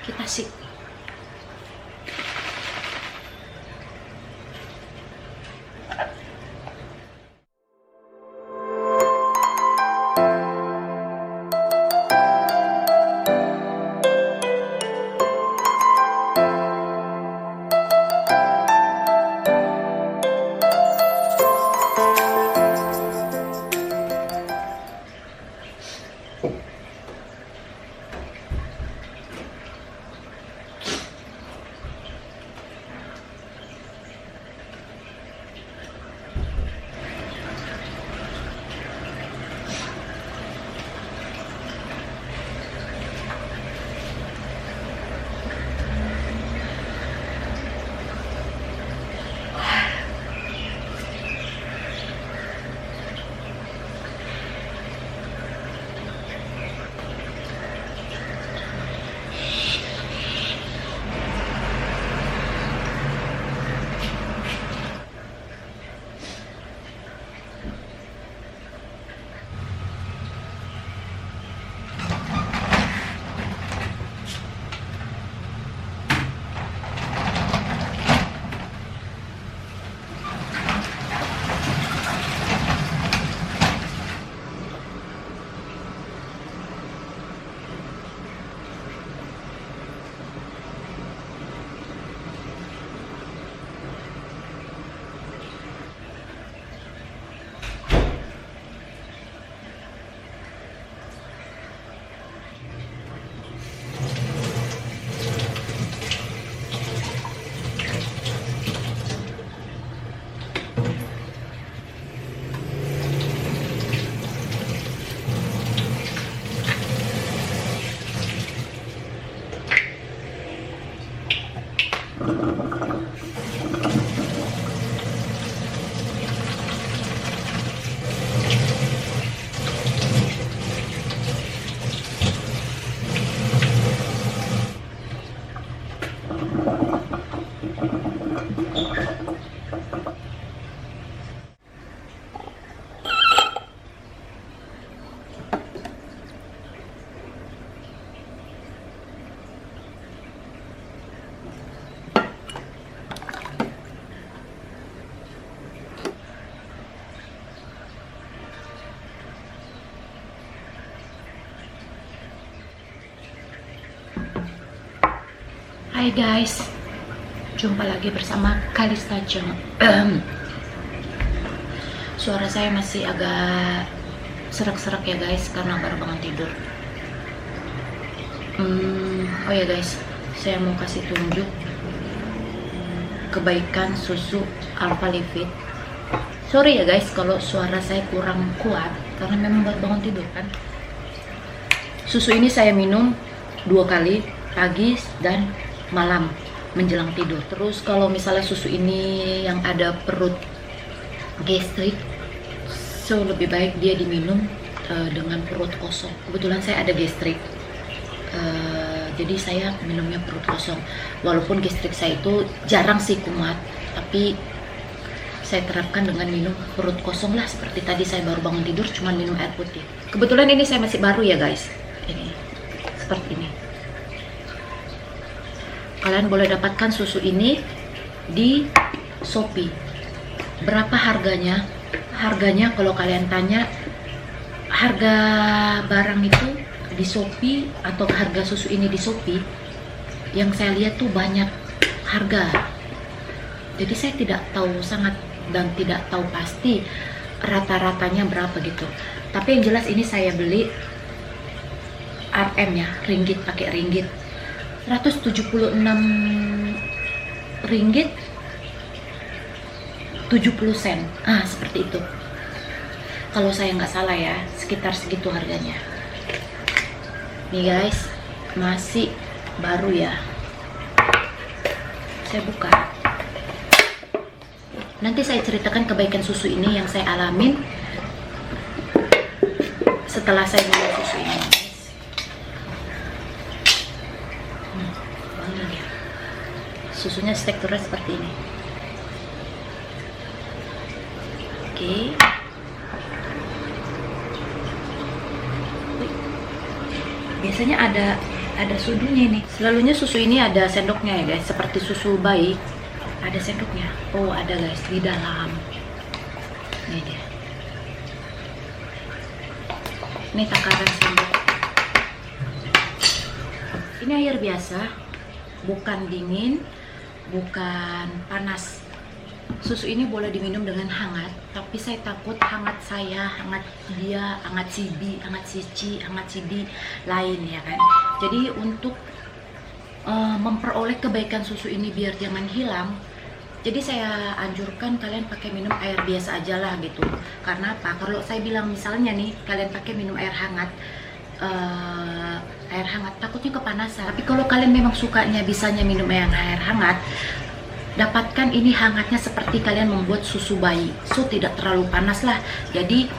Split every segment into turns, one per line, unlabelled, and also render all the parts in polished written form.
Kita sih. Hai guys, jumpa lagi bersama Kalista Channel. Suara saya masih agak serak-serak ya guys, karena baru bangun tidur. Oh ya guys, saya mau kasih tunjuk kebaikan susu Alpha Lifit. Sorry ya guys kalau suara saya kurang kuat, karena memang baru bangun tidur kan. Susu ini saya minum 2 kali, pagi dan malam menjelang tidur. Terus kalau misalnya susu ini yang ada perut gastrik, so lebih baik dia diminum dengan perut kosong. Kebetulan saya ada gastrik, jadi saya minumnya perut kosong. Walaupun gastrik saya itu jarang sih kumat, tapi saya terapkan dengan minum perut kosong lah. Seperti tadi saya baru bangun tidur cuma minum air putih. Kebetulan ini saya masih baru ya guys, ini seperti ini. Kalian boleh dapatkan susu ini di Shopee. Berapa harganya? Harganya kalau kalian tanya harga barang itu di Shopee atau harga susu ini di Shopee, yang saya lihat tuh banyak harga. Jadi saya tidak tahu sangat dan tidak tahu pasti rata-ratanya berapa gitu. Tapi yang jelas ini saya beli RM ya, ringgit, pakai ringgit. 176 ringgit 70 sen. Seperti itu. Kalau saya nggak salah ya, sekitar segitu harganya. Nih guys, masih baru ya. Saya buka. Nanti saya ceritakan kebaikan susu ini yang saya alamin setelah saya minum susu ini. Susunya teksturnya seperti ini. Oke. biasanya ada sudunya ini. Selalunya susu ini ada sendoknya ya guys, seperti susu bayi ada sendoknya. Oh ada guys di dalam. Ini dia. Ini takaran sendok. Ini air biasa, bukan dingin, bukan panas. Susu ini boleh diminum dengan hangat, tapi saya takut hangat saya, hangat dia, hangat si B, hangat si C, hangat si D lain ya kan. Jadi untuk memperoleh kebaikan susu ini biar jangan hilang, jadi saya anjurkan kalian pakai minum air biasa aja lah gitu. Karena apa? Kalau saya bilang misalnya nih kalian pakai minum air hangat, takutnya kepanasan. Tapi kalau kalian memang sukanya bisanya minum air hangat, dapatkan ini hangatnya seperti kalian membuat susu bayi, so tidak terlalu panas lah. Jadi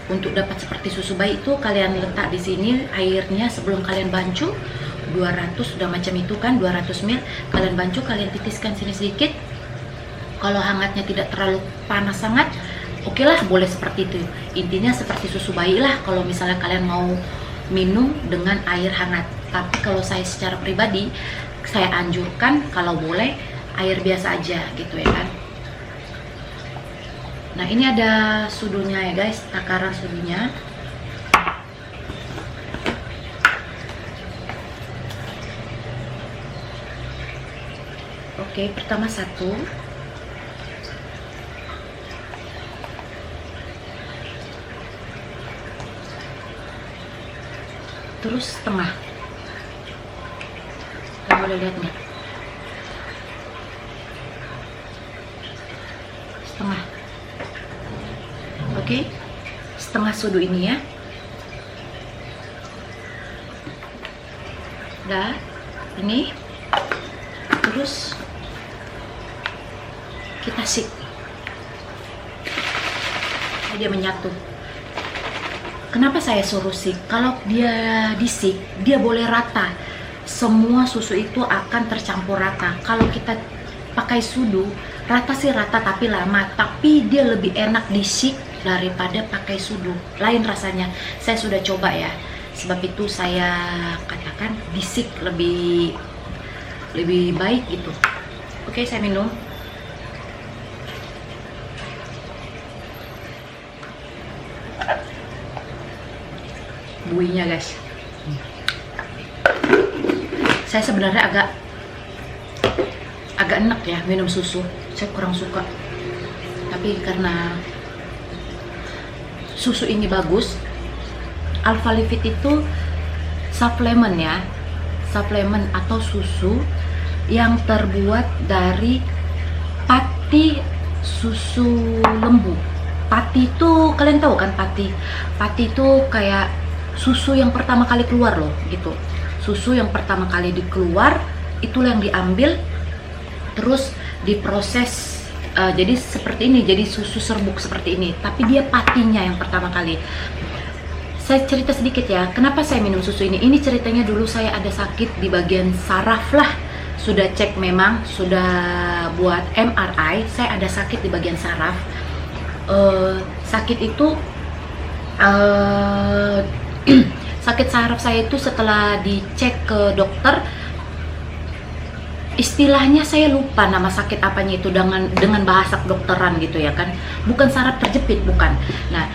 untuk dapat seperti susu bayi itu kalian letak di sini airnya sebelum kalian bancuh 200, sudah macam itu kan 200 ml, kalian bancuh, kalian titiskan sini sedikit. Kalau hangatnya tidak terlalu panas sangat, oke lah, boleh seperti itu. Intinya seperti susu bayi lah kalau misalnya kalian mau minum dengan air hangat. Tapi kalau saya secara pribadi, saya anjurkan kalau boleh air biasa aja gitu ya kan. Nah ini ada sudunya ya guys, takaran sudunya. Oke, pertama 1, terus setengah. Kalian boleh lihat nih, setengah. Oke, setengah sudu ini ya. Udah, ini terus kita sik, dia menyatu. Kenapa saya suruh sik? Kalau dia disik, dia boleh rata. Semua susu itu akan tercampur rata. Kalau kita pakai sudu, rata sih rata tapi lama. Tapi dia lebih enak disik daripada pakai sudu. Lain rasanya. Saya sudah coba ya. Sebab itu saya katakan disik lebih baik gitu. Oke, saya minum. Buinya guys, saya sebenarnya agak enak ya minum susu, saya kurang suka. Tapi karena susu ini bagus, Alpha Lifit itu suplemen ya, suplemen atau susu yang terbuat dari pati susu lembu. Pati itu kalian tahu kan, pati itu kayak susu yang pertama kali keluar loh gitu. Susu yang pertama kali dikeluar itulah yang diambil terus diproses jadi seperti ini, jadi susu serbuk seperti ini, tapi dia patinya yang pertama kali. Saya cerita sedikit ya, kenapa saya minum susu ini. Ini ceritanya dulu saya ada sakit di bagian saraf lah, sudah cek memang, sudah buat MRI, saya ada sakit di bagian saraf. Sakit itu sakit saraf saya itu setelah dicek ke dokter, istilahnya saya lupa nama sakit apanya itu dengan bahasa kedokteran gitu ya kan, bukan saraf terjepit, bukan. Nah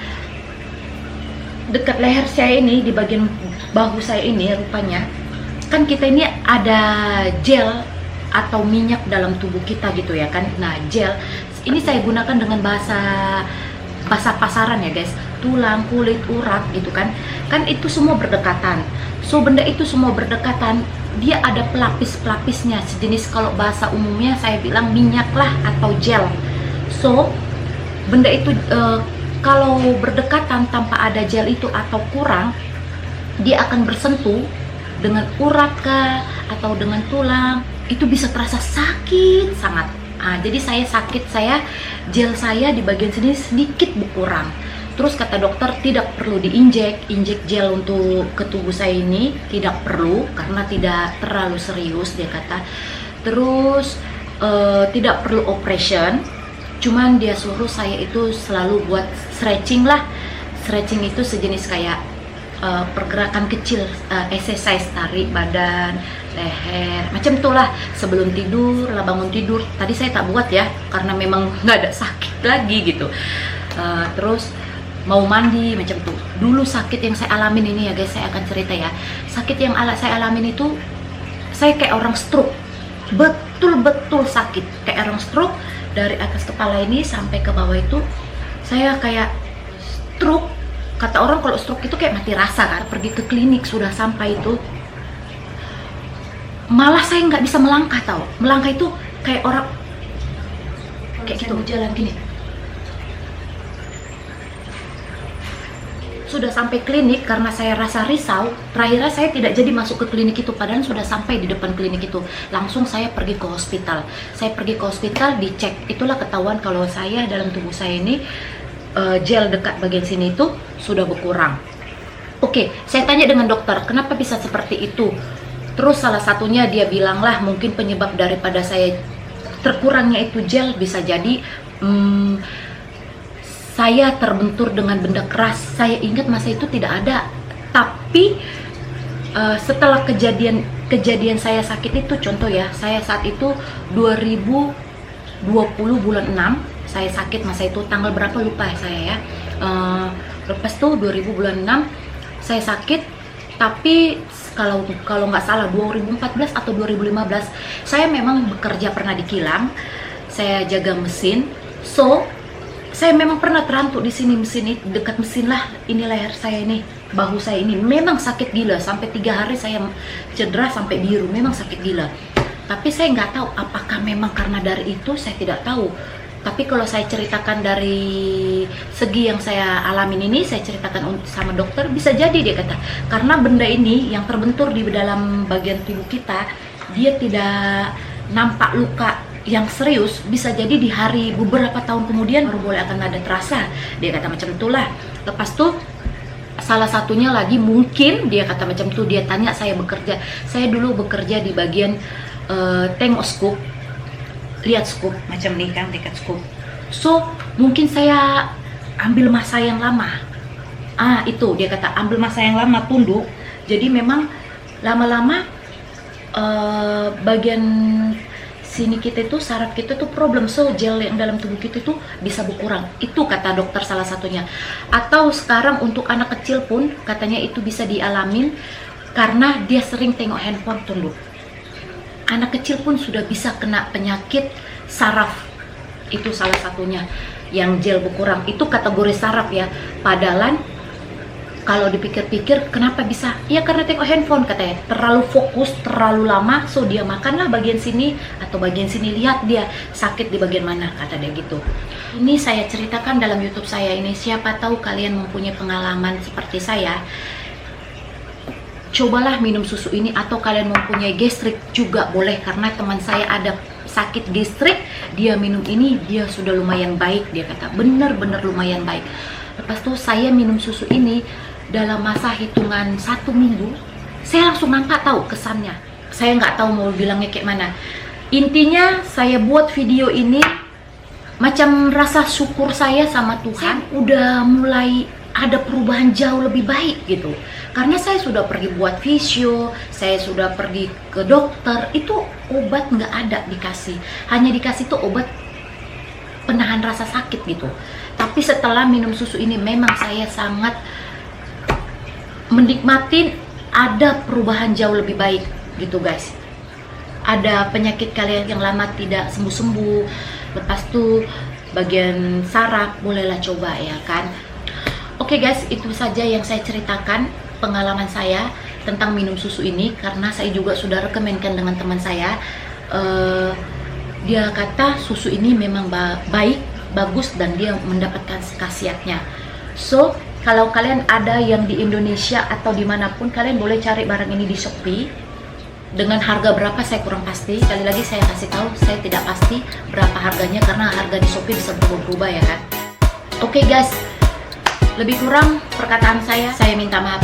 dekat leher saya ini, di bagian bahu saya ini, rupanya kan kita ini ada gel atau minyak dalam tubuh kita gitu ya kan. Nah gel ini saya gunakan dengan bahasa pasaran ya guys, tulang, kulit, urat gitu kan itu semua berdekatan. So benda itu semua berdekatan, dia ada pelapis-pelapisnya, sejenis kalau bahasa umumnya saya bilang minyak lah atau gel. So benda itu kalau berdekatan tanpa ada gel itu atau kurang, dia akan bersentuh dengan urat kah atau dengan tulang, itu bisa terasa sakit sangat. Jadi saya sakit, gel saya di bagian sini sedikit berkurang. Terus kata dokter tidak perlu injek gel untuk ke tubuh saya ini, tidak perlu karena tidak terlalu serius dia kata. Terus tidak perlu operation, cuman dia suruh saya itu selalu buat stretching lah. Stretching itu sejenis kayak pergerakan kecil, exercise, tarik badan, leher, macam itulah sebelum tidur, lah bangun tidur. Tadi saya tak buat ya, karena memang nggak ada sakit lagi gitu. Terus mau mandi macam tuh. Dulu sakit yang saya alamin ini ya guys, saya akan cerita ya. Sakit yang saya alamin itu, saya kayak orang stroke, betul-betul sakit kayak orang stroke. Dari atas kepala ini sampai ke bawah itu saya kayak stroke. Kata orang kalau stroke itu kayak mati rasa kan. Pergi ke klinik, sudah sampai itu malah saya nggak bisa melangkah, tahu. Melangkah itu kayak orang kayak gitu, jalan gini. Sudah sampai klinik, karena saya rasa risau, terakhirnya saya tidak jadi masuk ke klinik itu, padahal sudah sampai di depan klinik itu. Langsung saya pergi ke hospital. Saya pergi ke hospital, dicek. Itulah ketahuan kalau saya dalam tubuh saya ini gel dekat bagian sini itu sudah berkurang. Oke, saya tanya dengan dokter, kenapa bisa seperti itu? Terus salah satunya dia bilang lah, mungkin penyebab daripada saya terkurangnya itu gel bisa jadi saya terbentur dengan benda keras. Saya ingat masa itu tidak ada, tapi setelah kejadian saya sakit itu, contoh ya, saya saat itu 2020 bulan 6 saya sakit, masa itu tanggal berapa lupa saya ya. Lepas tuh 2000 bulan 6 saya sakit, tapi kalau nggak salah 2014 atau 2015 saya memang bekerja pernah di kilang, saya jaga mesin, so saya memang pernah terantuk di sini, mesin ini, dekat mesin lah, ini leher saya ini, bahu saya ini memang sakit gila, sampai 3 hari saya cedera sampai biru, memang sakit gila. Tapi saya nggak tahu apakah memang karena dari itu, saya tidak tahu. Tapi kalau saya ceritakan dari segi yang saya alamin ini, saya ceritakan sama dokter, bisa jadi dia kata, karena benda ini yang terbentur di dalam bagian tubuh kita, dia tidak nampak luka yang serius, bisa jadi di hari beberapa tahun kemudian baru boleh akan ada terasa, dia kata macam itulah. Lepas tuh salah satunya lagi mungkin dia kata macam itu, dia tanya saya bekerja, saya dulu bekerja di bagian tengok scoop, lihat scoop macam nih kan, dekat scoop, so mungkin saya ambil masa yang lama, itu dia kata ambil masa yang lama, tunduk, jadi memang lama-lama bagian sini kita itu, saraf kita itu problem, so gel yang dalam tubuh kita itu bisa berkurang, itu kata dokter salah satunya. Atau sekarang untuk anak kecil pun katanya itu bisa dialamin karena dia sering tengok handphone, tunduk. Anak kecil pun sudah bisa kena penyakit saraf, itu salah satunya yang gel berkurang, itu kategori saraf ya. Padahal kalau dipikir-pikir kenapa bisa, ya karena tengok handphone katanya, terlalu fokus, terlalu lama, so dia makanlah bagian sini atau bagian sini, lihat dia sakit di bagian mana, kata dia gitu. Ini saya ceritakan dalam YouTube saya ini, siapa tahu kalian mempunyai pengalaman seperti saya. Cobalah minum susu ini, atau kalian mempunyai gastrik juga boleh, karena teman saya ada sakit gastrik, dia minum ini, dia sudah lumayan baik, dia kata bener-bener lumayan baik. Lepas itu saya minum susu ini dalam masa hitungan 1 minggu, saya langsung nampak tahu kesannya. Saya nggak tahu mau bilangnya kayak mana. Intinya saya buat video ini macam rasa syukur saya sama Tuhan, udah mulai ada perubahan jauh lebih baik gitu. Karena saya sudah pergi buat fisio, saya sudah pergi ke dokter, itu obat nggak ada dikasih, hanya dikasih tuh obat penahan rasa sakit gitu. Tapi setelah minum susu ini memang saya sangat menikmati, ada perubahan jauh lebih baik gitu guys. Ada penyakit kalian yang lama tidak sembuh-sembuh, lepas tuh bagian saraf bolehlah coba ya kan. Oke guys, itu saja yang saya ceritakan pengalaman saya tentang minum susu ini, karena saya juga sudah rekomendkan dengan teman saya. Dia kata susu ini memang baik, bagus, dan dia mendapatkan khasiatnya. So kalau kalian ada yang di Indonesia atau dimanapun, kalian boleh cari barang ini di Shopee. Dengan harga berapa saya kurang pasti, sekali lagi saya kasih tahu, saya tidak pasti berapa harganya karena harga di Shopee bisa berubah-ubah ya kan. Oke guys, lebih kurang perkataan saya minta maaf.